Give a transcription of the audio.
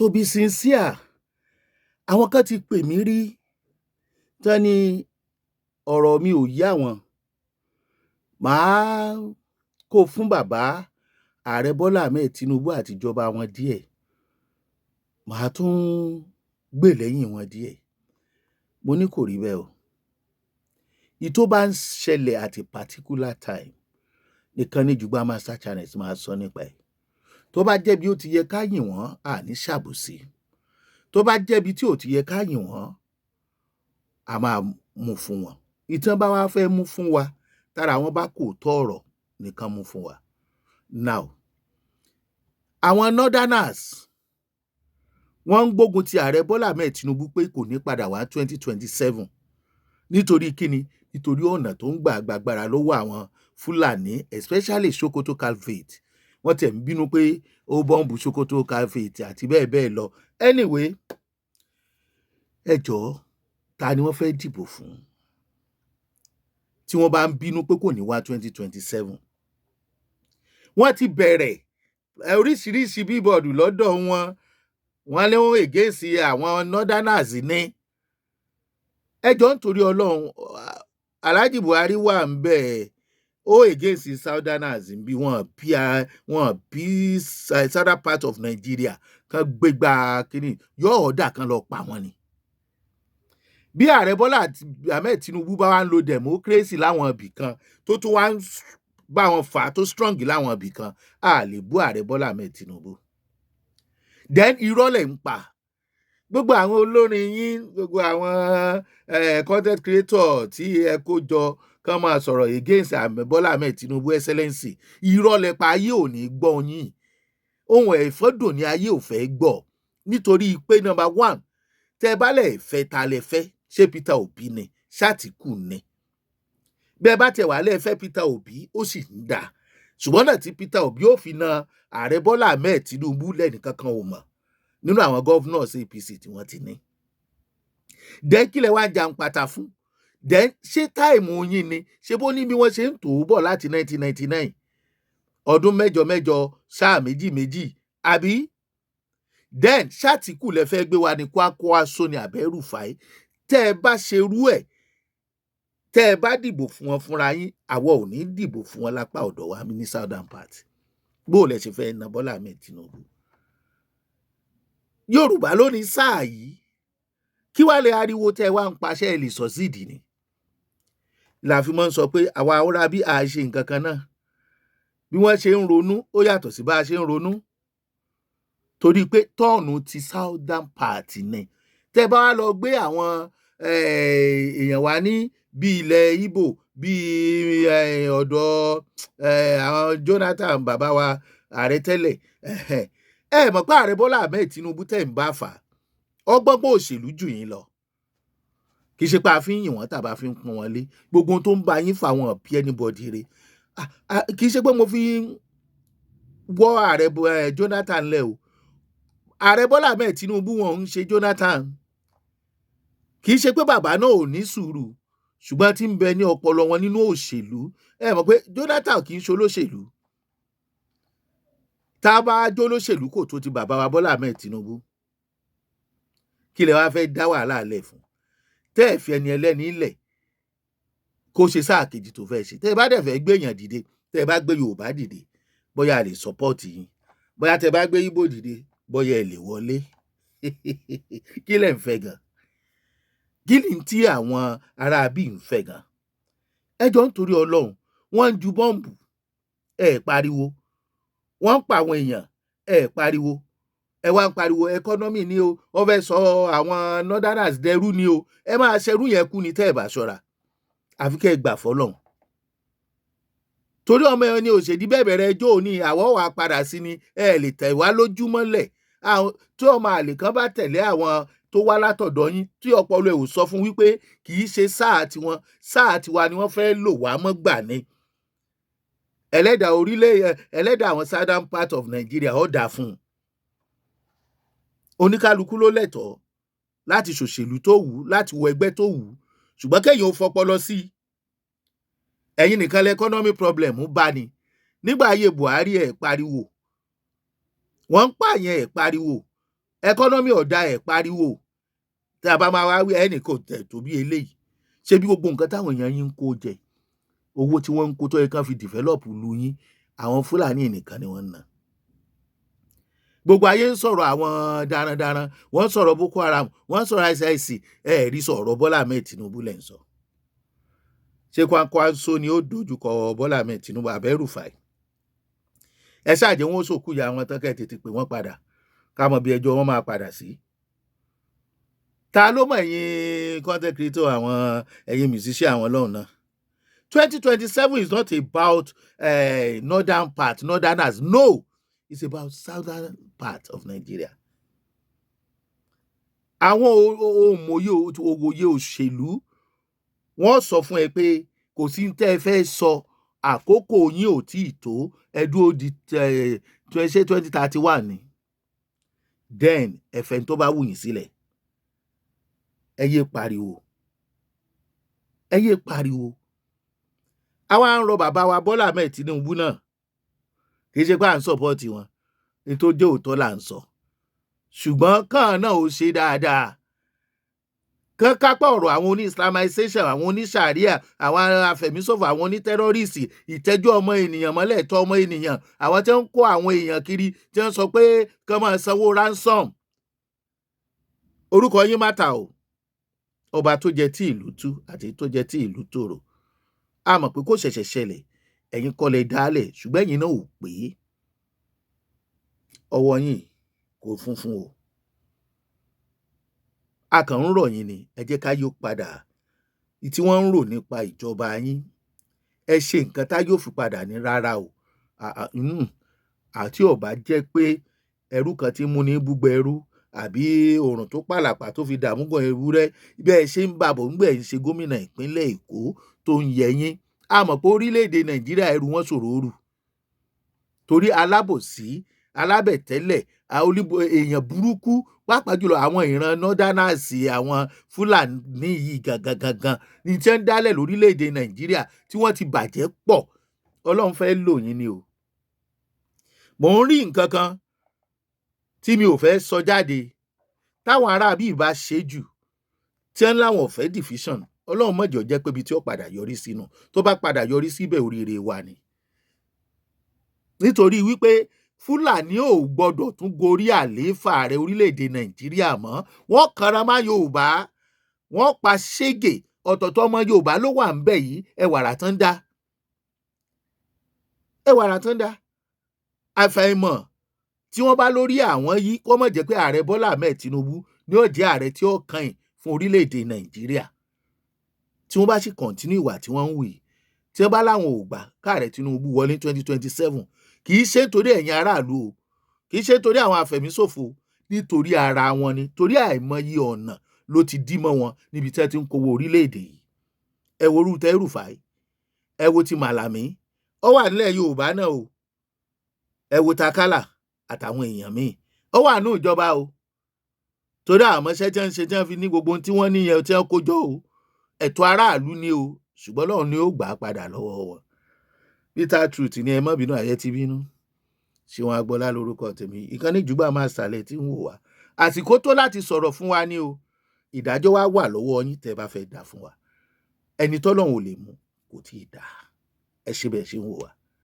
To be sincere, àwọn kan ti pè mí rí tán ní ọ̀rọ̀ mi ò yé àwọn. Màá kó fún bàbá Ààrẹ Bọ́lá Ahmed Tinubu àti ìjọba wọn díẹ̀. Màá tún gbè lẹ́yìn wọn díẹ̀. Mo ní kò rí bẹ́ẹ̀ o. Ìtó bá ń ṣẹlẹ̀ at a particular time nìkan ní Jùgbà Master Channels máa sọ nípa ẹ̀. Tó bá jẹ́ bí ó ti yẹ ká yìn wọ́n, a ní ṣàbòsí. Tó bá jẹ́ bí tí ò ti yẹ ká yìn wọ́n, a máa mú fún wọn. Ìtàn bá wá fẹ́ mú fún wa, tára wọn bá kò tọ́ ọ̀rọ̀ nìkan mú fún wa. Now, àwọn Northerners wọ́n ń gbógun ti Ààrẹ Bọ́lá Ahmed Tinubu pé kò ní padà wá 2027. Nítorí kíni? Nítorí ọ̀nà tó ń gbàgbàgbàrà lọ́wọ́ àwọn Fúlàní, especially Sokoto Caliphate. Wọ́n tẹ̀ ń bínú pé ó bọ́ǹbù Sokoto Caliphate àti bẹ́ẹ̀ bẹ́ẹ̀ lọ. Anyway, ẹ jọ̀ọ́, ta ni wọ́n fẹ́ dìbò fún tí wọ́n bá ń bínú pé kò ní wá 2027? Wọ́n ti bẹ̀rẹ̀ oríṣiríṣi bíbọ̀dù lọ́dọ̀ wọn. Wọ́n lé wọn against àwọn Northerners ní. Ẹ jọ̀ọ́ nítorí Ọlọ́run, Alhaji Buhari wà ń bẹ̀ ó against Southerners bí wọ́n bí southern part of Nigeria kan gbégbá kínní yóò ọ̀dà kan lọ pa wọ́n ni. Bí Ààrẹ Bọ́lá Ahmed Tinubu bá wá ń lo democracy láwọn ibì kan tó tún wá ń bá wọn fà tó strong láwọn ibì kan, a lè bú Ààrẹ Bọ́lá Ahmed Tinubu. Then irọ́ lẹ̀ ń pa. Gbogbo àwọn olórin yín, gbogbo àwọn content creator tí ẹ kó jọ kán máa sọ̀rọ̀ against Bọ́lá Ahmed Tinubu excellency, irọ́ lẹ pa, ayé ò ní gbọ́ yín. Ohun ẹ̀fọ́dùn ni ayé ò fẹ́ gbọ́. Nítorí pé number one, tẹ́ bá lẹ̀ fẹ́ ta lẹ fẹ́, ṣé Peter Obi ni, ṣàtìkù ni. Bẹ́ẹ̀ bá tẹ̀ wá lẹ́ fẹ́ Peter Obi, ó sì ń dà. Ṣùgbọ́n náà tí Peter Obi ó fi na Ààrẹ Bọ́lá Ahmed Tinubu lẹ́nìkankan ò mọ̀ nínú àwọn governors APC tí wọ́n ti ní. Then kí lẹ wá jàǹ pátá fún? Then ṣé táìmù yín ni? Ṣé bó ní bí wọ́n ṣe ń tò ó bọ̀ láti 1999? Ọdún mẹ́jọ mẹ́jọ, sáà méjì méjì, àbí? Then ṣàtìkù lẹ fẹ́ gbé wa ní Kwankwaso ní Abẹ́rùfáì. Tẹ́ ẹ bá ṣe rú ẹ̀, tẹ́ ẹ bá dìbò fún wọn fúnra yín, àwa ò ní dìbò fún wọn lápá ọ̀dọ̀ wa ní southern part. Bó lẹ ṣe fẹ́ na Bọ́lá Ahmed Tinubu? Yorùbá ló ní sáà yìí, kí wá lè ariwo tẹ́ wá ń paṣẹ ẹ lè sọ̀sídìí ni. La fi mọ́ ń sọ pé àwa ará bí a ṣe nǹkan kan náà. Bí wọ́n ṣe ń ronú ó yàtọ̀ sí bá a ṣe ń ronú. Torí pé tọ́ọ̀nù ti southern part ni. Tẹ́ bá wá lọ gbé àwọn èèyàn wá ní bí ilẹ̀ Ìgbò, bí ọ̀dọ̀ àwọn Jonathan bàbá wa ààrẹ tẹ́lẹ̀, ẹ mọ̀ pé Ààrẹ Bọ́lá Ahmed Tinubu tẹ̀ ń bá fà ọgbọ́gbọ́n òṣèlú jù yín lọ. Kì í ṣe pé a fi ń yìn wọ́n tàbí a fi ń pọ́n wọn lé. Gbogbo ohun tó ń bá yín fà wọn bí anybody re. Kì í ṣe pé mo fi wọ́ Ààrẹ Jonathan lẹ̀ o. Ààrẹ Bọ́lá Ahmed Tinubu wọn ń ṣe Jonathan. Kì í ṣe pé bàbá náà ò ní sùúrù, ṣùgbọ́n tí ń bẹ ní ọpọlọ wọn nínú òṣèlú. Ẹ mọ̀ pé Jonathan kì í ṣe olóṣèlú. Tá a bá jó lóṣèlú kò tó ti bàbá wa Bọ́lá Ahmed Tinubu. Kí lẹ wá fẹ́ dá wàhálà lẹ̀ fún? Tẹ́ ẹ fi ẹni ẹlẹ́ni ilẹ̀ kó ṣe sáà kejì tó fẹ́ ṣe. Tẹ́ ẹ bá dẹ̀ fẹ́ gbé èèyàn dìde, tẹ́ ẹ bá gbé Yorùbá dìde, bóyá a lè support yín. Bóyá tẹ́ ẹ bá gbé Ìgbò dìde, bóyá ẹ lè wọlé. Kí lẹ ń fẹ́ gan? Kí ni tí àwọn ará bí ń fẹ́ gan? Ẹ jọ̀ọ́ nítorí Ọlọ́run, wọ́n ń ju bọ́ǹbù, ẹ pariwo. Wọ́n ń pa àwọn èèyàn, ẹ pariwo. Ẹ wá ń pariwo economy ni o, wọ́n fẹ́ sọ àwọn Northerners dẹrú ni o. Ẹ máa ṣerú yẹn kú ni tẹ́ ẹ bá ṣọ́ra. Àfi kẹ́ ẹ gbà fọ́lọ́run. Torí ọmọ ẹni òṣèdí bẹ̀bẹ̀rẹ̀ ẹjọ́ òní àwọ̀ wà padà sí ni ẹ lè tẹ̀ wá lójúmọ́lẹ̀. Tí ọmọ àlè kan bá tẹ̀lé àwọn tó wá látọ̀dọ̀ yín tí ọpọlọ ẹ̀ ò sọ fún wípé kì í ṣe sáà tiwọn, sáà tiwa ni wọ́n fẹ́ lò wá mọ́ gbà ni. Ẹlẹ́dàá àwọn southern part of Nigeria ó dà fún un. Oníkálukú ló lẹ́tọ̀ọ́ láti ṣòṣèlú tó wù, láti wọ ẹgbẹ́ tó wù, ṣùgbọ́n kéèyàn ó fọpọlọ sí i. Ẹ̀yin nìkan lẹ economic problem bá ní. Nígbà ayé Buhari ẹ̀ pariwo, wọ́n ń pààyàn ẹ̀ pariwo. ẹkọ́nọ́mì ọ̀dà ẹ̀ pariwo tí a bá máa wá wí ẹnì kò tẹ̀ tó bí eléyìí ṣé bí gbogbo nǹkan táwọn èèyàn yín ń kó jẹ owó tí wọ́n ń kó tó yẹ kán fi develop lu yín àwọn Fúlàní nìkan ni wọ́n ń ná. Gbogbo ayé ń sọ̀rọ̀ àwọn darandaran, wọ́n ń sọ̀rọ̀ Boko Haram, wọ́n ń sọ̀rọ̀ ISIS, rí sọ̀rọ̀ Bọ́lá Ahmed Tinubu lẹ́ ń sọ. Ṣé Kwankwaso ni ó dojúkọ Bọ́lá Ahmed Tinubu àbí Rufai? Ẹ ṣáà jẹ́ wọn ó sòkú ìyá wọn tán kẹ́ tètè pè wọ́n padà ká mọ̀ bí ẹjọ́ wọn máa padà sí. Ta ló mọ̀ ẹ̀yin content creator àwọn ẹ̀yin musician àwọn lọ́hùn náà? 2027 is not about northern part, northerners. No, it's about southern part of Nigeria. Àwọn òwòye òṣèlú wọ́n sọ fún ẹ pé kò sí ní tẹ́ ẹ fẹ́ sọ, àkókò yín ò tí ì tó, ẹ dúró di 2031 ni. Then ẹ̀fẹ̀ tó bá wù yín sílẹ̀. Ẹ yé pariwo. Ẹ yé pariwo. Àwa ń rọ bàbá wa Bọ́lá Ahmed Tinubu náà. Kì í ṣe pé à ń support wọn. Ní tó jẹ́ òótọ́ là ń sọ. Ṣùgbọ́n kàn náà ò ṣe dáadáa. Kán kápá ọ̀rọ̀ àwọn oní-Islamization, àwọn oní-Sharia, àwọn afẹ̀míṣòfò, àwọn oní-tẹ́rọ́rìsì, ìtẹ́jú ọmọ ènìyàn mọ́lẹ̀ ẹ̀tọ́ ọmọ ènìyàn, àwọn tí wọ́n ń kó àwọn èèyàn kiri tí wọ́n sọ pé kán máa sanwó ransom. Orúkọ yín má ta o. Ọba tó jẹ tí ìlú tú àti tó jẹ tí ìlú tòrò. A mọ̀ pé kò ṣẹ̀ṣẹ̀ ṣẹlẹ̀, ẹ̀yin kọ́ lẹ dálẹ̀, ṣùgbọ́n ẹ̀yin náà ò pé. Ọwọ́ yín kò funfun o. A kàn ń rọ̀ yín ni, ẹ jẹ́ ká yóò padà. Tí wọ́n ń rò nípa ìjọba yín, ẹ ṣe nǹkan tá yóò fi padà ní rárá o. Àti ọ̀bá jẹ́ pé ẹrú kan tí mú ní búgbọ ẹrú àbí òrùn tó pàlàpà tó fi dààmú gan ewúrẹ́ bẹ́ẹ̀ ṣe ń bàbọ̀ ń gbẹ̀ ń ṣe gómìnà ìpínlẹ̀ Èkó tó ń yẹ yín. A mọ̀ pé orílẹ̀-èdè Nàìjíríà ẹrù wọn ṣòro rù. Torí alábòsí, alábẹ̀tẹ́lẹ̀, èèyàn burúkú, pàápàá jùlọ àwọn ìran northerners, àwọn Fúlàní yìí gangan ní tí wọ́n ń dálẹ̀ lórílẹ̀-èdè Nàìjíríà tí wọ́n ti bàjẹ́ pọ̀. Ọlọ́run fẹ́ lò yín ni o. Mò ń rí nǹkan kan tí mi ò fẹ́ sọ jáde táwọn ará bí ìbá ṣe jù tí wọ́n láwọn ò fẹ́ division. Ọlọ́run má jẹ́ ó jẹ́ pé ibi tí ó padà yọrí sínú tó bá padà yọrí síbẹ̀ oríire wa ni. Nítorí wípé Fúlàní ò gbọdọ̀ tún gorí àlééfà ààrẹ orílẹ̀-èdè Nàìjíríà mọ́. Wọ́n kanra má Yorùbá, wọ́n pa ṣégè, ọ̀tọ̀ọ̀tọ̀ ọmọ Yorùbá ló wà ń bẹ̀ yìí, ẹwàrà tán dá. Ẹwàrà tán dá. Àfàìmọ̀ tí wọ́n bá lórí àwọn yìí kó má jẹ́ pé ààrẹ Bọ́lá Ahmed Tinubu ni ó jẹ́ ààrẹ tí ó kàn fún orílẹ̀-èdè Nàìjíríà. Tí wọ́n bá sì kọ̀ntínú ìwà tí wọ́n ń wù yìí, tí wọ́n bá láwọn ò gbà káàrẹ Tinubu wọlé 2027, kì í ṣe torí ẹ̀yin aráàlú o, kì í ṣe torí àwọn afẹ̀míṣòfò, nítorí ara wọn ni, torí àìmọye ọ̀nà ló ti dí mọ́ wọn níbi tí wọ́n ti ń kówó orílẹ̀-èdè yìí. Ẹ wo orú tẹ́ Rufai, ẹ wo ti Màlàmí, ó wà nílẹ̀ Yorùbá náà o. Ẹ wo Takala àtàwọn èèyàn míì, ó wà ní ìjọba o. Torí àmọ́ṣẹ́ tí wọ́n ń ṣe tí wọ́n fi ní gbogbo tí wọ́n níyẹn tí wọ́n kó jọ o. Ẹ̀tọ́ aráàlú ni o, ṣùgbọ́n Ọlọ́run ni ó gbà á padà lọ́wọ́ wọn. Peter Truth ni ẹ má bínú, àyẹ́ ti bínú. Ṣéun Agbọ́lá lórúkọ tèmi. Ìkànnì Jùgbà máa ṣàlẹ̀ tí ń wò wá. Àsìkò tó láti sọ̀rọ̀ fún wa ni o. Ìdájọ́ wa wà lọ́wọ́ yín tẹ́ bá fẹ́ dá fún wa. Ẹni tọ́lọ́run ò lè mú kò tí ì dá. Ẹ ṣe bẹ́ẹ̀ ṣe ń wò wá.